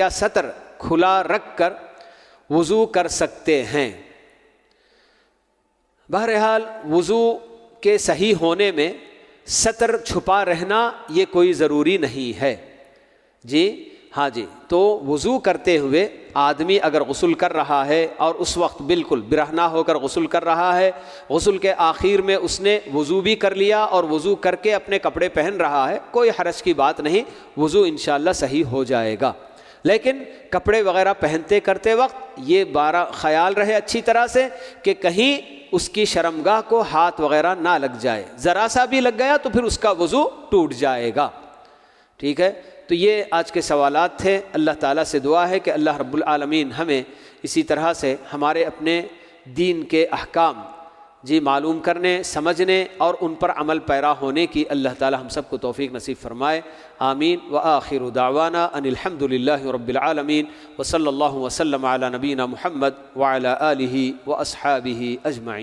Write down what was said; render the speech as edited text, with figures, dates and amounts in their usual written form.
کیا سطر کھلا رکھ کر وضو کر سکتے ہیں؟ بہرحال وضو کے صحیح ہونے میں سطر چھپا رہنا یہ کوئی ضروری نہیں ہے جی، ہاں جی۔ تو وضو کرتے ہوئے آدمی اگر غسل کر رہا ہے اور اس وقت بالکل برہنہ ہو کر غسل کر رہا ہے، غسل کے آخر میں اس نے وضو بھی کر لیا اور وضو کر کے اپنے کپڑے پہن رہا ہے، کوئی حرج کی بات نہیں، وضو انشاءاللہ صحیح ہو جائے گا۔ لیکن کپڑے وغیرہ پہنتے کرتے وقت یہ خیال رہے اچھی طرح سے کہ کہیں اس کی شرمگاہ کو ہاتھ وغیرہ نہ لگ جائے، ذرا سا بھی لگ گیا تو پھر اس کا وضو ٹوٹ جائے گا، ٹھیک ہے۔ تو یہ آج کے سوالات تھے۔ اللہ تعالیٰ سے دعا ہے کہ اللہ رب العالمین ہمیں اسی طرح سے ہمارے اپنے دین کے احکام جی معلوم کرنے، سمجھنے اور ان پر عمل پیرا ہونے کی اللہ تعالیٰ ہم سب کو توفیق نصیب فرمائے، آمین۔ وآخر دعوانا ان الحمد للہ رب العالمین، وصلی اللہ وسلم علی نبینا محمد وعلی آلہ واصحابہ اجمعین۔